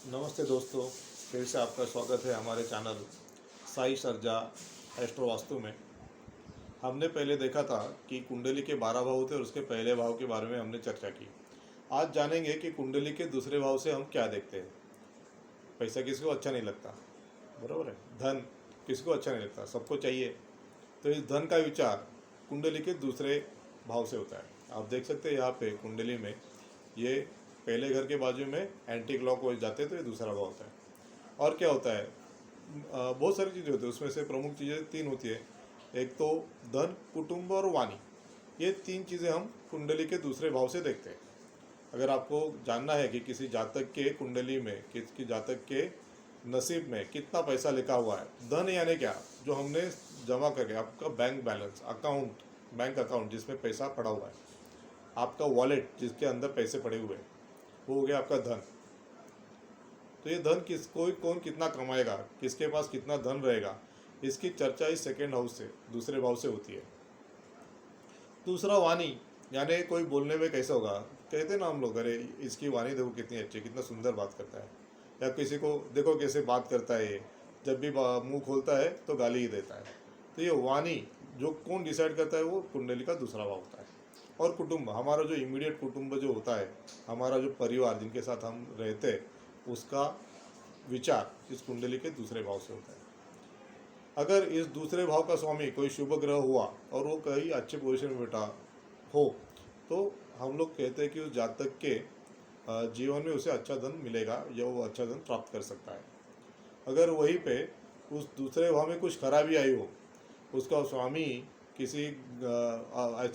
नमस्ते दोस्तों, फिर से आपका स्वागत है हमारे चैनल साई सर्जा एस्ट्रो वास्तु में। हमने पहले देखा था कि कुंडली के 12 भाव थे और उसके पहले भाव के बारे में हमने चर्चा की। आज जानेंगे कि कुंडली के दूसरे भाव से हम क्या देखते हैं। पैसा किसको अच्छा नहीं लगता, बराबर है। धन किसको अच्छा नहीं लगता, सबको चाहिए। तो इस धन का विचार कुंडली के दूसरे भाव से होता है। आप देख सकते हैं यहाँ पे कुंडली में ये पहले घर के बाजू में एंटी क्लॉकवाइज जाते हैं, तो ये दूसरा भाव होता है। और क्या होता है, बहुत सारी चीज़ें होती है, उसमें से प्रमुख चीज़ें तीन होती है। एक तो धन, कुटुंब और वाणी। ये तीन चीज़ें हम कुंडली के दूसरे भाव से देखते हैं। अगर आपको जानना है कि किसी जातक के कुंडली में, किसी जातक के नसीब में कितना पैसा लिखा हुआ है, धन यानी क्या, जो हमने जमा करके, आपका bank balance account, bank account जिसमें पैसा पड़ा हुआ है, आपका वॉलेट जिसके अंदर पैसे पड़े हुए हैं, वो हो गया आपका धन। तो ये धन कौन कितना कमाएगा, किसके पास कितना धन रहेगा, इसकी चर्चा इस सेकेंड हाउस से, दूसरे भाव से होती है। दूसरा वाणी, यानी कोई बोलने में कैसा होगा, कहते ना हम लोग, अरे इसकी वाणी देखो कितनी अच्छी, कितना सुंदर बात करता है। या किसी को देखो कैसे बात करता है, ये जब भी मुंह खोलता है तो गाली ही देता है। तो ये वाणी जो कौन डिसाइड करता है, वो कुंडली का दूसरा भाव होता है। और कुटुंब, हमारा जो इमीडिएट कुटुंब जो होता है, हमारा जो परिवार जिनके साथ हम रहते हैं, उसका विचार इस कुंडली के दूसरे भाव से होता है। अगर इस दूसरे भाव का स्वामी कोई शुभ ग्रह हुआ और वो कहीं अच्छे पोजीशन में बैठा हो, तो हम लोग कहते हैं कि उस जातक के जीवन में उसे अच्छा धन मिलेगा या वो अच्छा धन प्राप्त कर सकता है। अगर वहीं पे उस दूसरे भाव में कुछ खराबी आई हो, उसका स्वामी किसी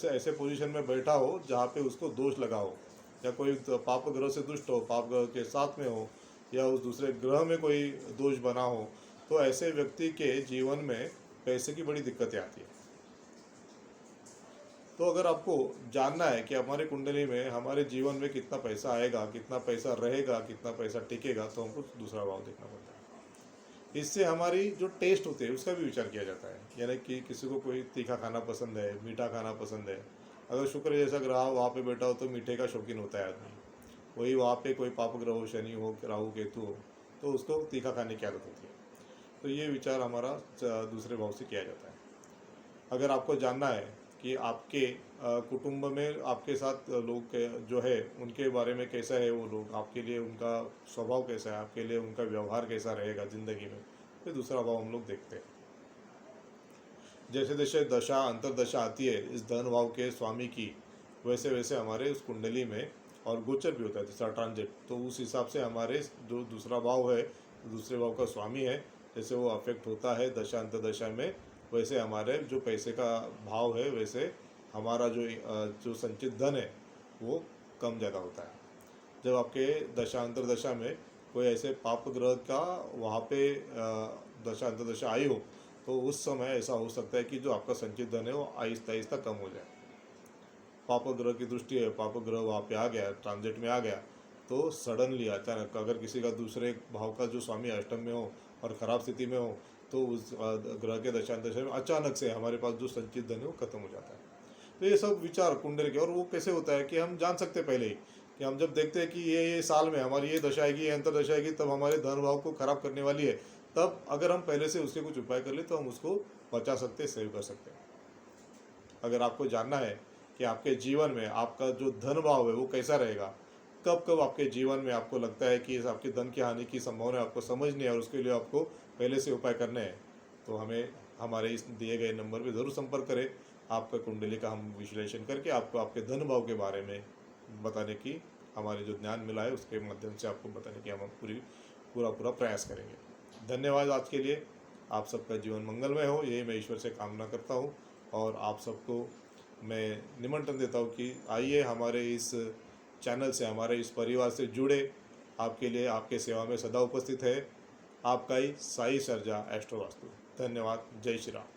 ऐसे पोजीशन में बैठा हो जहाँ पे उसको दोष लगा हो, या कोई पाप ग्रह से दुष्ट हो, पाप ग्रह के साथ में हो, या उस दूसरे ग्रह में कोई दोष बना हो, तो ऐसे व्यक्ति के जीवन में पैसे की बड़ी दिक्कतें आती है। तो अगर आपको जानना है कि हमारे कुंडली में हमारे जीवन में कितना पैसा आएगा, कितना पैसा रहेगा, कितना पैसा टिकेगा, तो हमको दूसरा भाव देखना पड़ता है। इससे हमारी जो टेस्ट होते हैं उसका भी विचार किया जाता है। यानी कि किसी को कोई तीखा खाना पसंद है, मीठा खाना पसंद है। अगर शुक्र जैसा ग्रह वहाँ पे बैठा हो तो मीठे का शौकीन होता है आदमी। वही वहाँ पे कोई पाप ग्रह हो, शनि हो, राहु केतु हो, तो उसको तीखा खाने की आदत होती है। तो ये विचार हमारा दूसरे भाव से किया जाता है। अगर आपको जानना है कि आपके कुटुंब में आपके साथ लोग जो है उनके बारे में कैसा है, वो लोग आपके लिए उनका स्वभाव कैसा है, आपके लिए उनका व्यवहार कैसा रहेगा ज़िंदगी में, तो दूसरा भाव हम लोग देखते हैं। जैसे जैसे दशा अंतरदशा आती है इस धन भाव के स्वामी की, वैसे वैसे हमारे उस कुंडली में, और गोचर भी होता है दूसरा ट्रांजिट, तो उस हिसाब से हमारे जो दूसरा भाव है, दूसरे भाव का स्वामी है, जैसे वो अफेक्ट होता है दशा अंतरदशा में, वैसे हमारे जो पैसे का भाव है, वैसे हमारा जो संचित धन है वो कम ज़्यादा होता है। जब आपके दशा अंतरदशा में कोई ऐसे पाप ग्रह का वहाँ पे दशा अंतरदशा आई हो, तो उस समय ऐसा हो सकता है कि जो आपका संचित धन है वो आहिस्ता आहिस्ता कम हो जाए। पाप ग्रह की दृष्टि है, पाप ग्रह वहाँ पे आ गया, ट्रांजिट में आ गया, तो सडनली अचानक अगर किसी का दूसरे भाव का जो स्वामी अष्टम में हो और ख़राब स्थिति में हो, तो उस ग्रह के दशांतशा में अचानक से हमारे पास जो संचित धन है वो खत्म हो जाता है। तो ये सब विचार कुंडली के, और वो कैसे होता है कि हम जान सकते पहले ही, कि हम जब देखते हैं कि ये साल में हमारी ये दशा आएगी, ये अंतरदशा आएगी, तब हमारे धन भाव को खराब करने वाली है, तब अगर हम पहले से उसके कुछ उपाय कर ले तो हम उसको बचा सकते हैं, सेव कर सकते हैं। अगर आपको जानना है कि आपके जीवन में आपका जो धन भाव है वो कैसा रहेगा, कब कब आपके जीवन में आपको लगता है कि आपके धन की हानि की संभावना आपको समझनी है और उसके लिए आपको पहले से उपाय करने हैं, तो हमें हमारे इस दिए गए नंबर पर ज़रूर संपर्क करें। आपका कुंडली का हम विश्लेषण करके आपको आपके धन भाव के बारे में बताने की, हमारे जो ज्ञान मिला है उसके माध्यम से आपको बताने की हम पूरा प्रयास करेंगे। धन्यवाद आज के लिए। आप सबका जीवन मंगलमय हो, यही मैं ईश्वर से कामना करता हूँ। और आप सबको मैं निमंत्रण देता हूँ कि आइए हमारे इस चैनल से, हमारे इस परिवार से जुड़े। आपके लिए, आपके सेवा में सदा उपस्थित है आपका ही साई सर्जा एस्ट्रो वास्तु। धन्यवाद। जय श्री राम।